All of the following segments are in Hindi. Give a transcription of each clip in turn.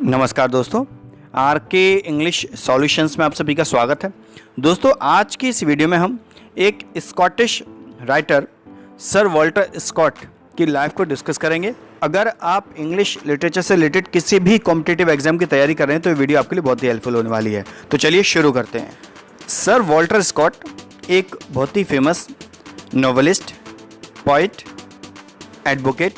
नमस्कार दोस्तों, आर के इंग्लिश सॉल्यूशंस में आप सभी का स्वागत है। दोस्तों, आज की इस वीडियो में हम एक Scottish writer sir Walter Scott की लाइफ को डिस्कस करेंगे। अगर आप इंग्लिश लिटरेचर से रिलेटेड किसी भी कॉम्पिटिटिव एग्जाम की तैयारी कर रहे हैं तो ये वीडियो आपके लिए बहुत ही हेल्पफुल होने वाली है। तो चलिए शुरू करते हैं। सर वॉल्टर स्कॉट एक बहुत ही फेमस नॉवेलिस्ट, पोइट, एडवोकेट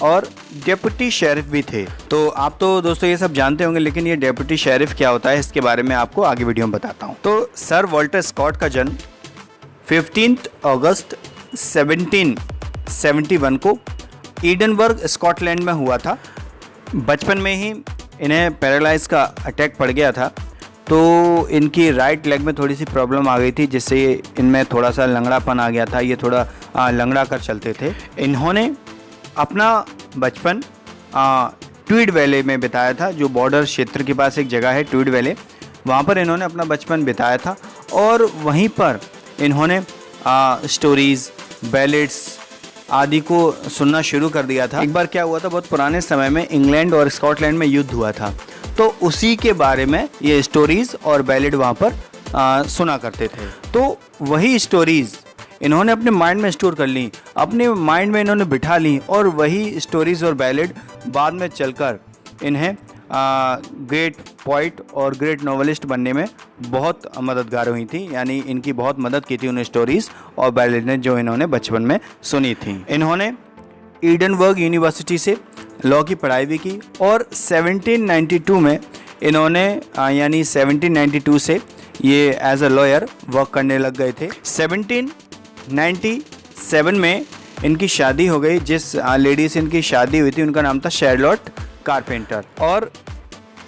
और डेप्यूटी शेरिफ भी थे। तो आप तो दोस्तों ये सब जानते होंगे, लेकिन ये डेप्यूटी शेरिफ क्या होता है इसके बारे में आपको आगे वीडियो में बताता हूँ। तो सर वॉल्टर स्कॉट का जन्म 15 अगस्त 1771 को ईडनबर्ग स्कॉटलैंड में हुआ था। बचपन में ही इन्हें पैरालाइज का अटैक पड़ गया था, तो इनकी राइट लेग में थोड़ी सी प्रॉब्लम आ गई थी, जिससे इनमें थोड़ा सा लंगड़ापन आ गया था। ये थोड़ा लंगड़ा कर चलते थे। इन्होंने अपना बचपन ट्वीड वैली में बिताया था, जो बॉर्डर क्षेत्र के पास एक जगह है ट्वीड वैली। वहाँ पर इन्होंने अपना बचपन बिताया था और वहीं पर इन्होंने स्टोरीज़, बैलेड्स आदि को सुनना शुरू कर दिया था। एक बार क्या हुआ था, बहुत पुराने समय में इंग्लैंड और स्कॉटलैंड में युद्ध हुआ था, तो उसी के बारे में ये स्टोरीज़ और बैलेड वहाँ पर सुना करते थे। तो वही स्टोरीज़ इन्होंने अपने माइंड में स्टोर कर ली, अपने माइंड में इन्होंने बिठा ली, और वही स्टोरीज़ और बैलेड बाद में चलकर इन्हें ग्रेट पोइट और ग्रेट नॉवेलिस्ट बनने में बहुत मददगार हुई थी। यानी इनकी बहुत मदद की थी उन स्टोरीज़ और बैलेड ने जो इन्होंने बचपन में सुनी थी। इन्होंने ईडनबर्ग यूनिवर्सिटी से लॉ की पढ़ाई भी की और 1792 में इन्होंने यानी 1792 से ये एज अ लॉयर वर्क करने लग गए थे। 1797 में इनकी शादी हो गई। जिस लेडी से इनकी शादी हुई थी उनका नाम था शार्लोट कारपेंटर, और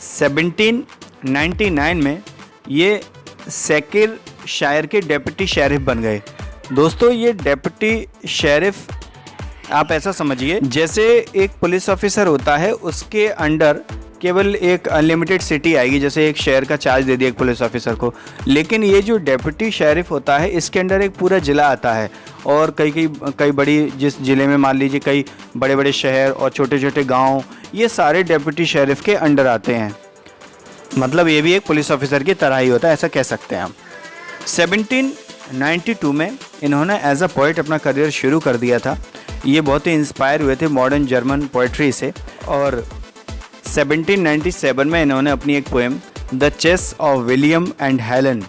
1799 में ये सेकिर शायर के डेप्यूटी शेरिफ बन गए। दोस्तों, ये डेप्यूटी शेरिफ आप ऐसा समझिए जैसे एक पुलिस ऑफिसर होता है, उसके अंडर केवल एक अनलिमिटेड सिटी आएगी, जैसे एक शहर का चार्ज दे दिया एक पुलिस ऑफिसर को। लेकिन ये जो डेप्यूटी शेरिफ होता है, इसके अंडर एक पूरा ज़िला आता है, और कई बड़ी, जिस ज़िले में मान लीजिए कई बड़े बड़े शहर और छोटे छोटे गांव, ये सारे डेप्यूटी शेरिफ के अंडर आते हैं। मतलब ये भी एक पुलिस ऑफिसर की तरह ही होता है, ऐसा कह सकते हैं हम। 1792 में इन्होंने एज अ पोइट अपना करियर शुरू कर दिया था। ये बहुत ही इंस्पायर हुए थे मॉडर्न जर्मन पोइट्री से, और 1797 में इन्होंने अपनी एक poem the chase of William and Helen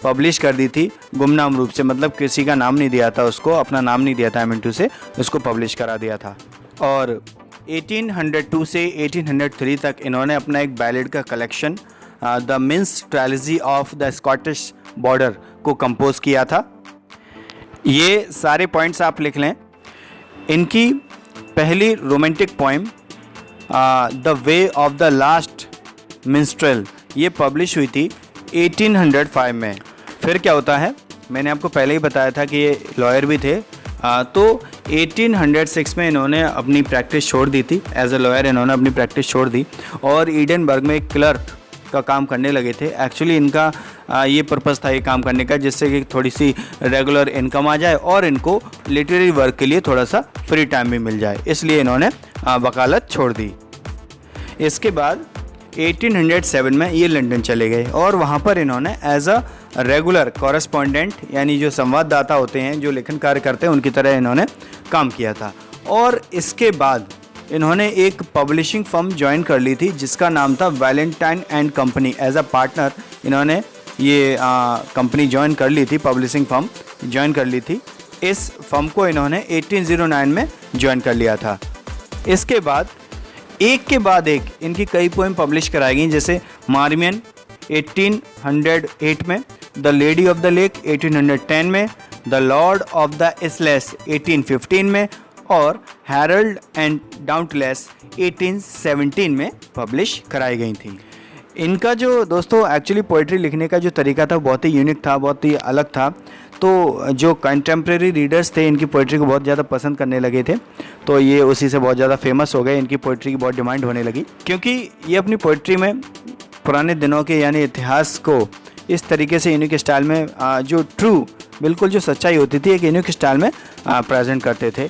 publish कर दी थी, गुमनाम रूप से। मतलब किसी का नाम नहीं दिया था उसको, अपना नाम नहीं दिया था एमिंटू से, उसको पब्लिश करा दिया था। और 1802 से 1803 तक इन्होंने अपना एक बैलेड का collection the minstrelsy of the Scottish border को कंपोज किया था। ये सारे पॉइंट्स आप लिख लें। इनकी पहली romantic poem the lay of the last minstrel ये पब्लिश हुई थी 1805 में। फिर क्या होता है, मैंने आपको पहले ही बताया था कि ये लॉयर भी थे। तो 1806 में इन्होंने अपनी प्रैक्टिस छोड़ दी थी। एज अ लॉयर इन्होंने अपनी प्रैक्टिस छोड़ दी और ईडनबर्ग में एक क्लर्क का काम करने लगे थे। एक्चुअली इनका ये पर्पज़ था ये काम करने का, जिससे कि थोड़ी सी रेगुलर इनकम आ जाए और इनको लिटरेरी वर्क के लिए थोड़ा सा फ्री टाइम भी मिल जाए, इसलिए इन्होंने वकालत छोड़ दी। इसके बाद 1807 में ये लंदन चले गए और वहाँ पर इन्होंने एज अ रेगुलर कॉरेस्पॉन्डेंट, यानी जो संवाददाता होते हैं, जो लेखन कार्य करते हैं, उनकी तरह इन्होंने काम किया था। और इसके बाद इन्होंने एक पब्लिशिंग फर्म ज्वाइन कर ली थी जिसका नाम था Valentine and company. As a partner इन्होंने ये कंपनी ज्वाइन कर ली थी, पब्लिशिंग फर्म ज्वाइन कर ली थी। इस फर्म को इन्होंने 1809 में ज्वाइन कर लिया था। इसके बाद एक के बाद एक इनकी कई पोएम पब्लिश कराई गई, जैसे मार्मियन 1808 में, the lady of the lake 1810 में, द लॉर्ड ऑफ द इस्लेस 1815 में, और हैरल्ड एंड डाउंटलेस 1817 में पब्लिश कराई गई थी। इनका जो दोस्तों एक्चुअली पोइट्री लिखने का जो तरीका था बहुत ही यूनिक था, बहुत ही अलग था। तो जो कंटेम्प्रेरी रीडर्स थे इनकी पोइट्री को बहुत ज़्यादा पसंद करने लगे थे, तो ये उसी से बहुत ज़्यादा फेमस हो गए। इनकी पोइट्री की बहुत डिमांड होने लगी, क्योंकि ये अपनी पोइट्री में पुराने दिनों के यानी इतिहास को इस तरीके से यूनिक स्टाइल में जो ट्रू बिल्कुल जो सच्चाई होती थी एक यूनिक स्टाइल में प्रेजेंट करते थे।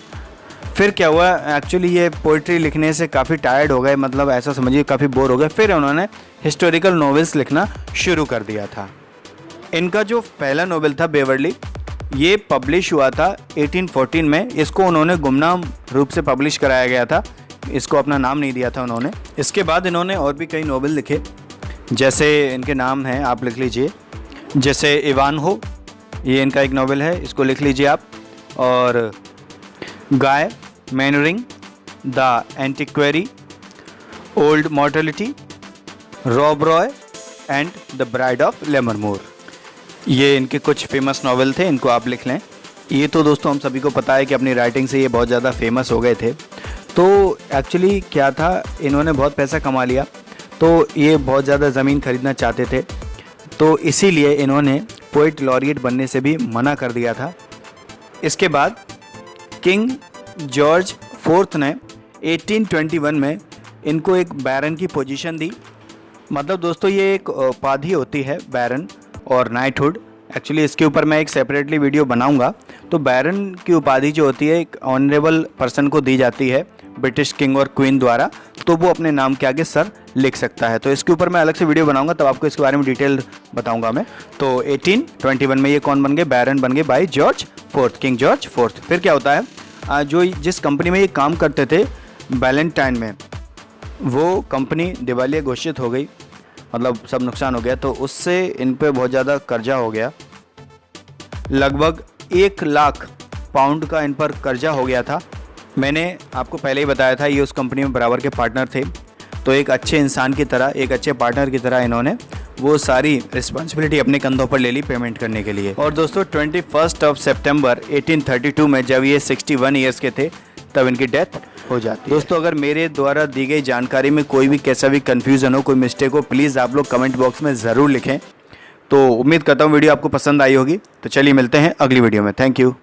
फिर क्या हुआ, एक्चुअली ये पोइट्री लिखने से काफ़ी टायर्ड हो गए, मतलब ऐसा समझिए काफ़ी बोर हो गए। फिर उन्होंने हिस्टोरिकल नॉवेल्स लिखना शुरू कर दिया था। इनका जो पहला नॉवेल था बेवर्ली, ये पब्लिश हुआ था 1814 में। इसको उन्होंने गुमनाम रूप से पब्लिश कराया गया था, इसको अपना नाम नहीं दिया था उन्होंने। इसके बाद इन्होंने और भी कई नॉवेल लिखे, जैसे इनके नाम हैं, आप लिख लीजिए, जैसे इवानहो, ये इनका एक नॉवेल है, इसको लिख लीजिए आप। और Guy Mannering, the antiquary, old mortality, Rob Roy and the bride of Lammermoor, ये इनके कुछ फेमस नॉवेल थे, इनको आप लिख लें। ये तो दोस्तों हम सभी को पता है कि अपनी राइटिंग से ये बहुत ज़्यादा फेमस हो गए थे। तो एक्चुअली क्या था, इन्होंने बहुत पैसा कमा लिया, तो ये बहुत ज़्यादा ज़मीन खरीदना चाहते थे, तो इसीलिए इन्होंने पोइट लॉरिएट बनने से भी मना कर दिया था। इसके बाद किंग जॉर्ज फोर्थ ने 1821 में इनको एक बैरन की पोजीशन दी। मतलब दोस्तों ये एक उपाधि होती है बैरन और नाइटहुड, एक्चुअली इसके ऊपर मैं एक सेपरेटली वीडियो बनाऊंगा। तो बैरन की उपाधि जो होती है एक ऑनरेबल पर्सन को दी जाती है ब्रिटिश किंग और क्वीन द्वारा, तो वो अपने नाम के आगे सर लिख सकता है। तो इसके ऊपर मैं अलग से वीडियो बनाऊंगा, तब आपको इसके बारे में डिटेल बताऊंगा मैं। तो 1821 में ये कौन बन गए, बैरन बन गए by George fourth, king George fourth. फिर क्या होता है, जो जिस कंपनी में ये काम करते थे बैलेंटाइन में, वो कंपनी दिवालिया घोषित हो गई, मतलब सब नुकसान हो गया। तो उससे इन पे बहुत ज़्यादा कर्जा हो गया, लगभग 1 लाख पाउंड का इन पर कर्जा हो गया था। मैंने आपको पहले ही बताया था ये उस कंपनी में बराबर के पार्टनर थे, तो एक अच्छे इंसान की तरह, एक अच्छे पार्टनर की तरह इन्होंने वो सारी रिस्पॉन्सिबिलिटी अपने कंधों पर ले ली पेमेंट करने के लिए। और दोस्तों 21 सितंबर 1832 में जब ये 61 ईयर्स के थे, तब इनकी डेथ हो जाती है। दोस्तों अगर मेरे द्वारा दी गई जानकारी में कोई भी कैसा भी कन्फ्यूज़न हो, कोई मिस्टेक हो, प्लीज़ आप लोग कमेंट बॉक्स में ज़रूर लिखें। तो उम्मीद करता हूँ वीडियो आपको पसंद आई होगी। तो चलिए मिलते हैं अगली वीडियो में। Thank you.